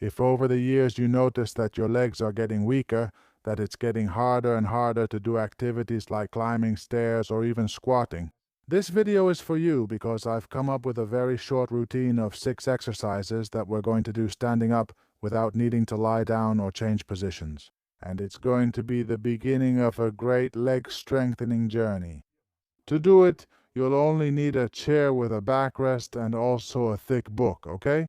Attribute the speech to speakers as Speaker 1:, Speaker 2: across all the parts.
Speaker 1: If over the years you notice that your legs are getting weaker, that it's getting harder and harder to do activities like climbing stairs or even squatting, this video is for you because I've come up with a very short routine of 6 exercises that we're going to do standing up without needing to lie down or change positions. And it's going to be the beginning of a great leg strengthening journey. To do it, you'll only need a chair with a backrest and also a thick book, okay?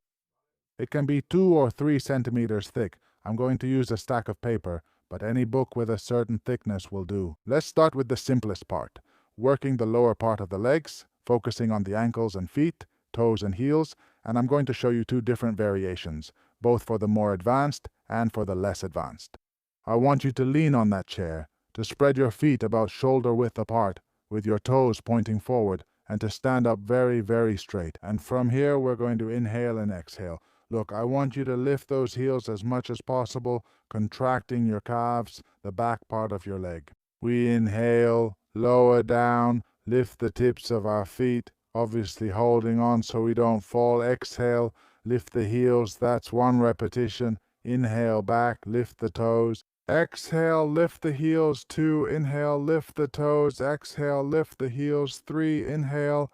Speaker 1: It can be 2 or 3 centimeters thick. I'm going to use a stack of paper, but any book with a certain thickness will do. Let's start with the simplest part, working the lower part of the legs, focusing on the ankles and feet, toes and heels, and I'm going to show you 2 different variations, both for the more advanced and for the less advanced. I want you to lean on that chair, to spread your feet about shoulder width apart, with your toes pointing forward, and to stand up very, very straight. And from here, we're going to inhale and exhale. Look, I want you to lift those heels as much as possible, contracting your calves, the back part of your leg. We inhale, lower down, lift the tips of our feet, obviously holding on so we don't fall. Exhale, lift the heels, that's 1 repetition. Inhale back, lift the toes. Exhale, lift the heels, 2. Inhale, lift the toes. Exhale, lift the heels, 3. Inhale.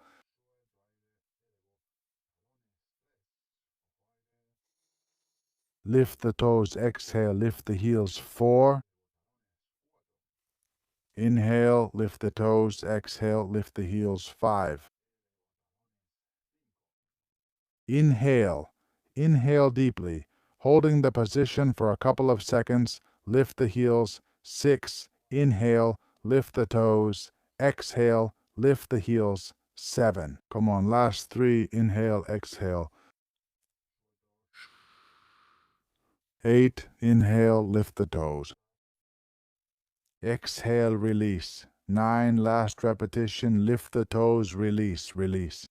Speaker 1: Lift the toes, exhale, lift the heels, 4. Inhale, lift the toes, exhale, lift the heels, 5. Inhale, inhale deeply, holding the position for a couple of seconds, lift the heels, 6. Inhale, lift the toes, exhale, lift the heels, 7. Come on, last 3, inhale, exhale. 8, inhale, lift the toes. Exhale, release. 9, last repetition, lift the toes, release, release.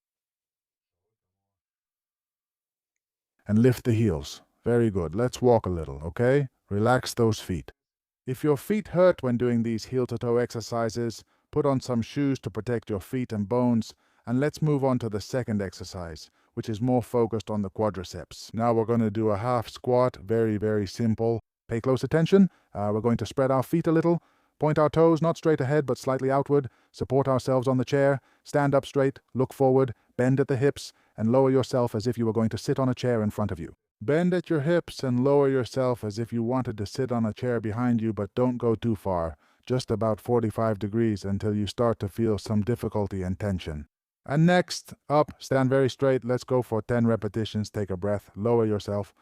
Speaker 1: And lift the heels. Very good. Let's walk a little, okay? Relax those feet. If your feet hurt when doing these heel-to-toe exercises, put on some shoes to protect your feet and bones, and let's move on to the second exercise, which is more focused on the quadriceps. Now we're going to do a half squat, very, very simple. Pay close attention. We're going to spread our feet a little, point our toes not straight ahead but slightly outward, support ourselves on the chair, stand up straight, look forward, bend at the hips, and lower yourself as if you were going to sit on a chair in front of you. Bend at your hips and lower yourself as if you wanted to sit on a chair behind you, but don't go too far, just about 45 degrees until you start to feel some difficulty and tension. And next, up, stand very straight. Let's go for 10 repetitions. Take a breath, lower yourself.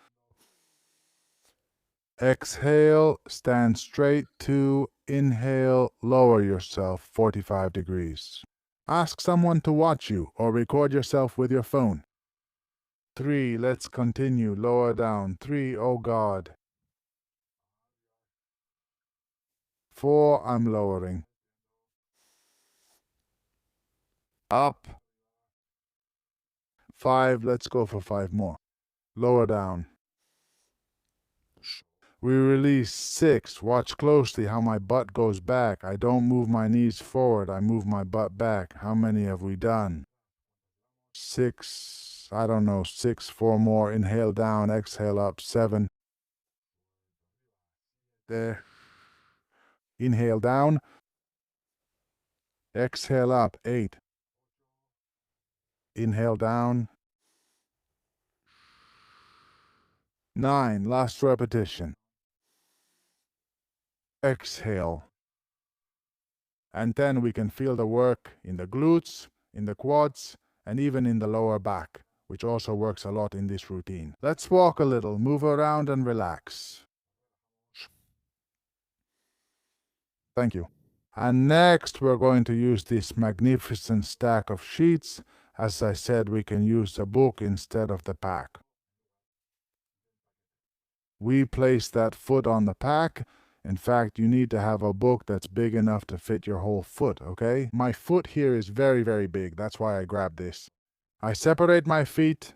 Speaker 1: Exhale, stand straight. 2, inhale, lower yourself 45 degrees. Ask someone to watch you or record yourself with your phone. 3, let's continue, lower down. 3, oh God. 4, I'm lowering. Up. 5, let's go for 5 more. Lower down. We release. 6, watch closely how my butt goes back. I don't move my knees forward, I move my butt back. How many have we done? 6, I don't know, 6, 4 more. Inhale down, exhale up. 7. There. Inhale down. Exhale up. 8. Inhale down. 9, last repetition. Exhale. And 10, we can feel the work in the glutes, in the quads, and even in the lower back, which also works a lot in this routine. Let's walk a little, move around and relax. Thank you. And next we're going to use this magnificent stack of sheets. As I said, we can use a book instead of the pack. We place that foot on the pack. In fact, you need to have a book that's big enough to fit your whole foot, okay? My foot here is very, very big. That's why I grabbed this. I separate my feet.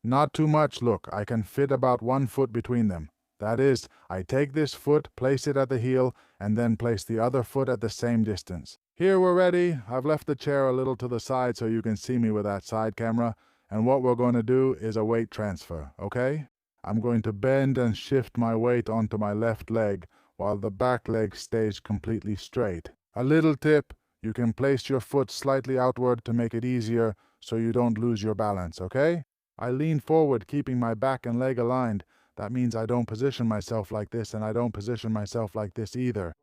Speaker 1: Not too much. Look, I can fit about 1 foot between them. That is, I take this foot, place it at the heel, and then place the other foot at the same distance. Here we're ready. I've left the chair a little to the side so you can see me with that side camera. And what we're going to do is a weight transfer, okay? I'm going to bend and shift my weight onto my left leg while the back leg stays completely straight. A little tip, you can place your foot slightly outward to make it easier so you don't lose your balance, okay? I lean forward, keeping my back and leg aligned. That means I don't position myself like this, and I don't position myself like this either.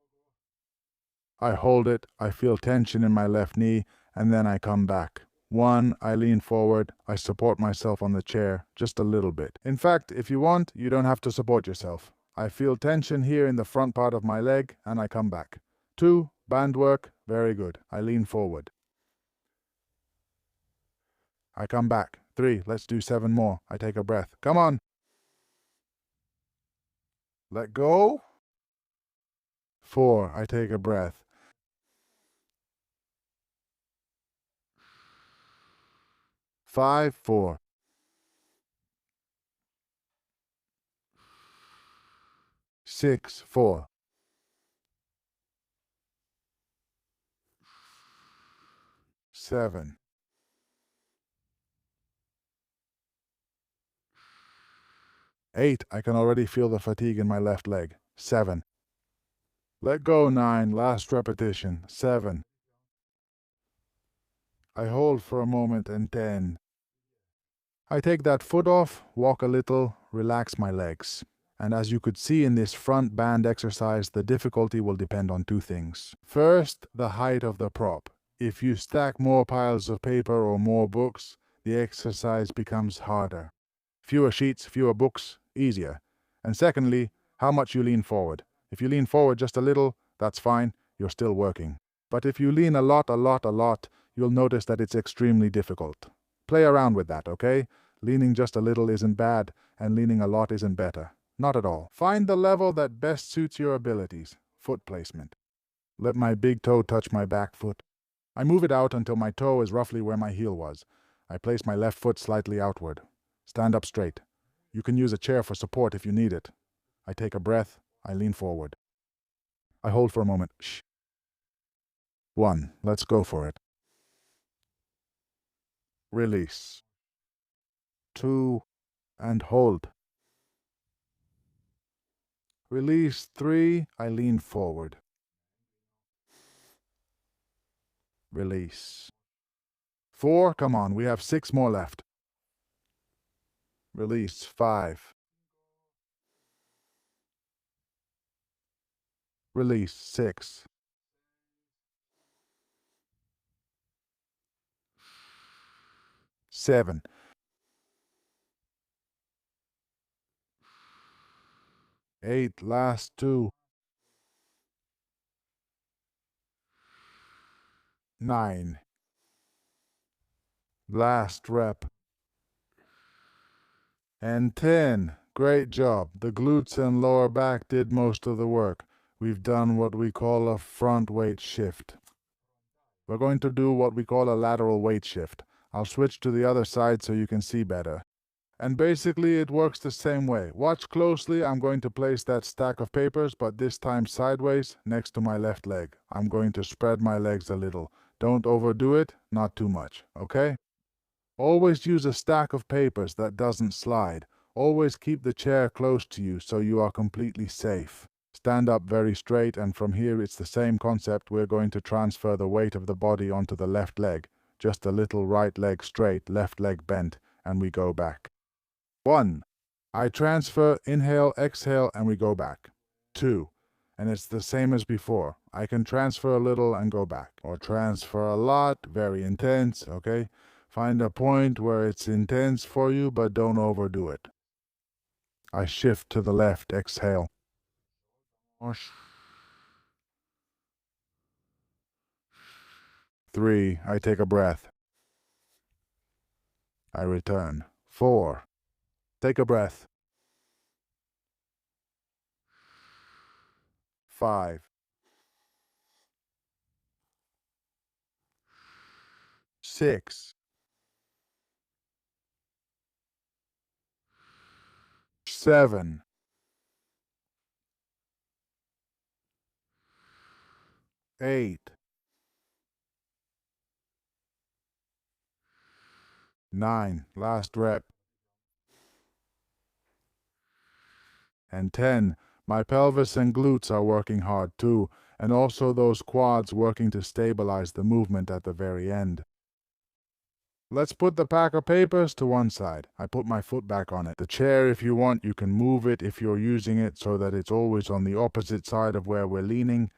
Speaker 1: I hold it, I feel tension in my left knee, and then I come back. 1, I lean forward, I support myself on the chair, just a little bit. In fact, if you want, you don't have to support yourself. I feel tension here in the front part of my leg, and I come back. 2, band work, very good. I lean forward. I come back. 3, let's do 7 more. I take a breath. Come on. Let go. 4, I take a breath. 5, 4. 6, 4. 7. 8, I can already feel the fatigue in my left leg. 7. Let go. 9, last repetition. 7. I hold for a moment, and 10. I take that foot off, walk a little, relax my legs. And as you could see in this front band exercise, the difficulty will depend on 2 things. First, the height of the prop. If you stack more piles of paper or more books, the exercise becomes harder. Fewer sheets, fewer books, easier. And secondly, how much you lean forward. If you lean forward just a little, that's fine, you're still working. But if you lean a lot, you'll notice that it's extremely difficult. Play around with that, okay? Leaning just a little isn't bad, and leaning a lot isn't better. Not at all. Find the level that best suits your abilities. Foot placement. Let my big toe touch my back foot. I move it out until my toe is roughly where my heel was. I place my left foot slightly outward. Stand up straight. You can use a chair for support if you need it. I take a breath. I lean forward. I hold for a moment. Shh. 1. Let's go for it. Release. 2. And hold. Release. 3. I lean forward. Release. 4. Come on, we have 6 more left. Release. 5. Release. 6. 7. 8. Last 2. 9. Last rep. And 10. Great job. The glutes and lower back did most of the work. We've done what we call a front weight shift. We're going to do what we call a lateral weight shift. I'll switch to the other side so you can see better. And basically it works the same way. Watch closely. I'm going to place that stack of papers, but this time sideways next to my left leg. I'm going to spread my legs a little. Don't overdo it, not too much, okay? Always use a stack of papers that doesn't slide. Always keep the chair close to you so you are completely safe. Stand up very straight, and from here it's the same concept. We're going to transfer the weight of the body onto the left leg. Just a little right leg straight, left leg bent, and we go back. 1. I transfer, inhale, exhale, and we go back. 2. And it's the same as before. I can transfer a little and go back. Or transfer a lot, very intense, okay? Find a point where it's intense for you, but don't overdo it. I shift to the left, exhale. 3. I take a breath. I return. 4. Take a breath. 5. 6. 7. 8. 9. Last rep. And 10. My pelvis and glutes are working hard too, and also those quads working to stabilize the movement at the very end. Let's put the pack of papers to one side. I put my foot back on it. The chair, if you want, you can move it if you're using it so that it's always on the opposite side of where we're leaning.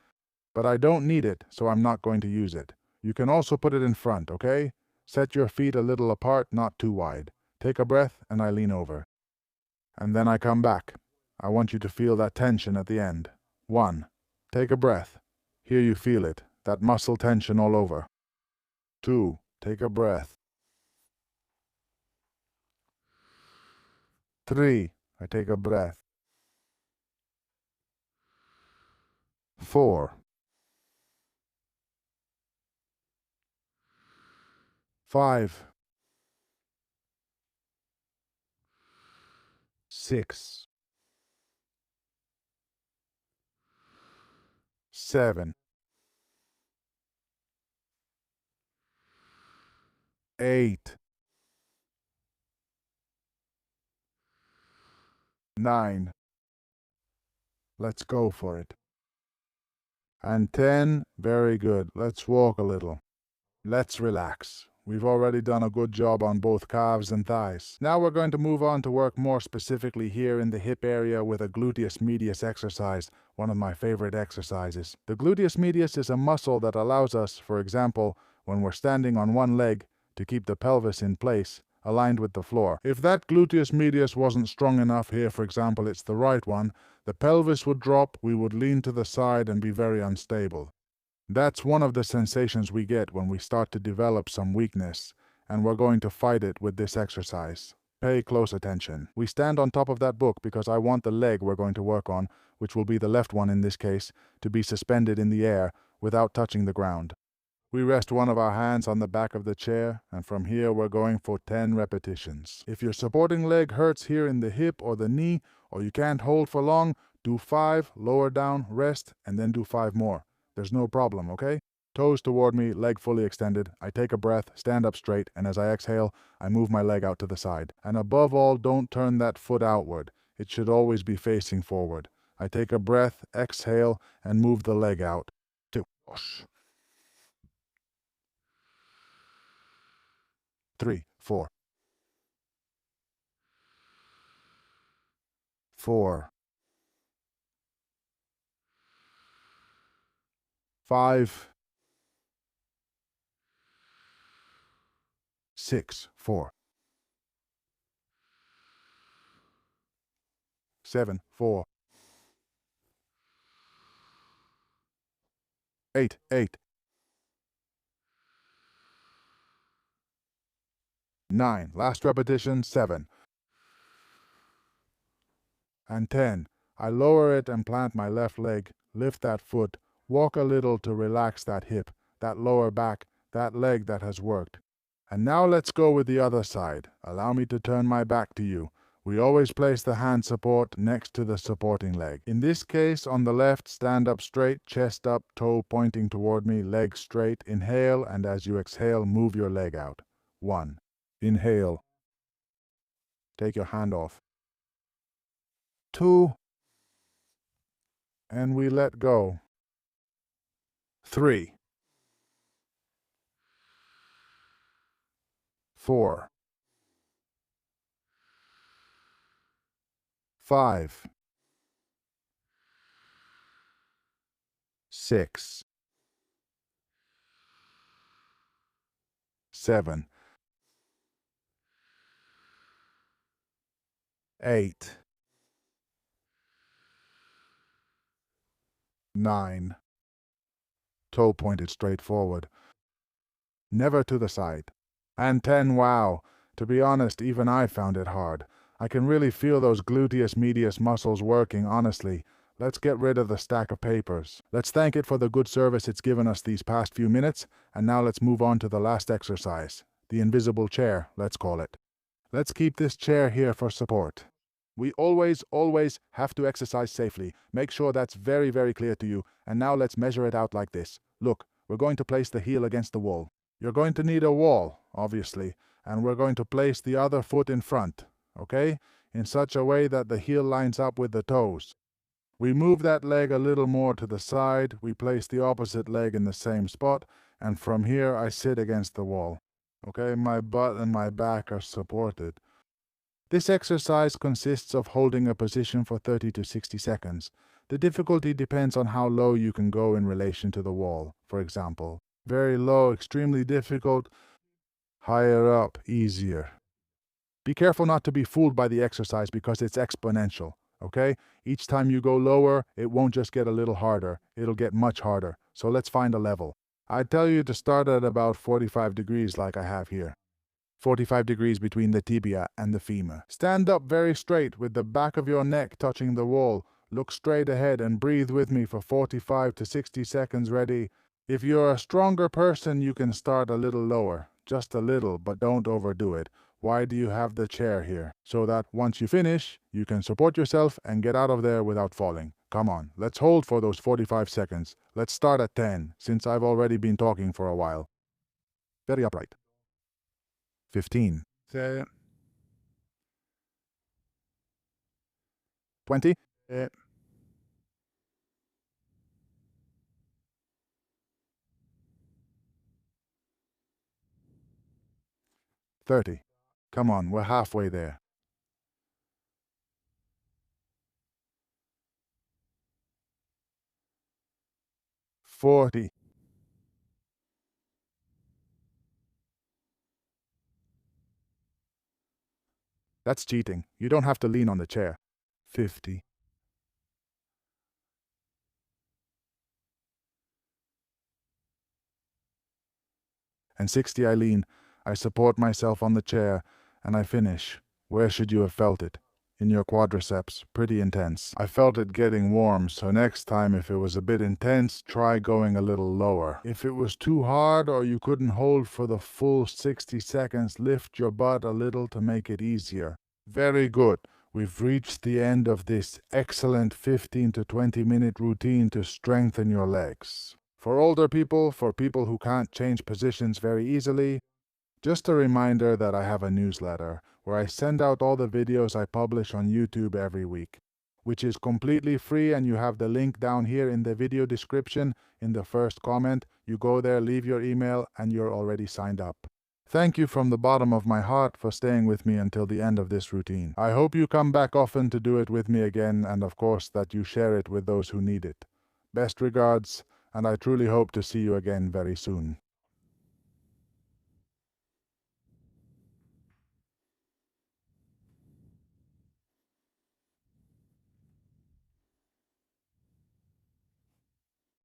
Speaker 1: But I don't need it, so I'm not going to use it. You can also put it in front, okay? Set your feet a little apart, not too wide. Take a breath, and I lean over. And then I come back. I want you to feel that tension at the end. 1. Take a breath. Here you feel it, that muscle tension all over. 2. Take a breath. 3. I take a breath. 4. 5. 6. 7. 8. 9. Let's go for it. And 10. Very good. Let's walk a little. Let's relax. We've already done a good job on both calves and thighs. Now we're going to move on to work more specifically here in the hip area with a gluteus medius exercise, one of my favorite exercises. The gluteus medius is a muscle that allows us, for example, when we're standing on one leg, to keep the pelvis in place, aligned with the floor. If that gluteus medius wasn't strong enough, here for example it's the right one, the pelvis would drop, we would lean to the side and be very unstable. That's one of the sensations we get when we start to develop some weakness, and we're going to fight it with this exercise. Pay close attention. We stand on top of that book because I want the leg we're going to work on, which will be the left one in this case, to be suspended in the air without touching the ground. We rest one of our hands on the back of the chair, and from here we're going for 10 repetitions. If your supporting leg hurts here in the hip or the knee, or you can't hold for long, do 5, lower down, rest, and then do 5 more. There's no problem, okay? Toes toward me, leg fully extended. I take a breath, stand up straight, and as I exhale, I move my leg out to the side. And above all, don't turn that foot outward. It should always be facing forward. I take a breath, exhale, and move the leg out. 2. 3, 4. 4. 5. 6. 4. 7. 4. 8. 8. 9. Last repetition, 7. And 10. I lower it and plant my left leg, lift that foot, walk a little to relax that hip, that lower back, that leg that has worked. And now let's go with the other side. Allow me to turn my back to you. We always place the hand support next to the supporting leg. In this case, on the left, stand up straight, chest up, toe pointing toward me, leg straight. Inhale, and as you exhale, move your leg out. 1. Inhale. Take your hand off. 2. And we let go. 3. 4. 5. 6. 7. 8. 9. Toe pointed straight forward. Never to the side. And 10. Wow. To be honest, even I found it hard. I can really feel those gluteus medius muscles working, honestly. Let's get rid of the stack of papers. Let's thank it for the good service it's given us these past few minutes, and now let's move on to the last exercise. The invisible chair, let's call it. Let's keep this chair here for support. We always have to exercise safely. Make sure that's very, very clear to you. And now let's measure it out like this. Look, we're going to place the heel against the wall. You're going to need a wall, obviously, and we're going to place the other foot in front, okay? in such a way that the heel lines up with the toes. We move that leg a little more to the side, we place the opposite leg in the same spot, and from here I sit against the wall. Okay, my butt and my back are supported. This exercise consists of holding a position for 30 to 60 seconds. The difficulty depends on how low you can go in relation to the wall, for example. Very low, extremely difficult. Higher up, easier. Be careful not to be fooled by the exercise because it's exponential, okay? Each time you go lower, it won't just get a little harder, it'll get much harder. So let's find a level. I'd tell you to start at about 45 degrees like I have here. 45 degrees between the tibia and the femur. Stand up very straight with the back of your neck touching the wall. Look straight ahead and breathe with me for 45 to 60 seconds. Ready? If you're a stronger person, you can start a little lower. Just a little, but don't overdo it. Why do you have the chair here? So that once you finish, you can support yourself and get out of there without falling. Come on, let's hold for those 45 seconds. Let's start at 10, since I've already been talking for a while. Very upright. 15. 20. 30. Come on, we're halfway there. 40. That's cheating. You don't have to lean on the chair. 50. And 60 I lean. I support myself on the chair, and I finish. Where should you have felt it? In your quadriceps. Pretty intense. I felt it getting warm, so next time if it was a bit intense, try going a little lower. If it was too hard or you couldn't hold for the full 60 seconds, lift your butt a little to make it easier. Very good. We've reached the end of this excellent 15 to 20 minute routine to strengthen your legs. For older people, for people who can't change positions very easily, just a reminder that I have a newsletter where I send out all the videos I publish on YouTube every week, which is completely free, and you have the link down here in the video description in the first comment. You go there, leave your email, and you're already signed up. Thank you from the bottom of my heart for staying with me until the end of this routine. I hope you come back often to do it with me again, and of course that you share it with those who need it. Best regards, and I truly hope to see you again very soon.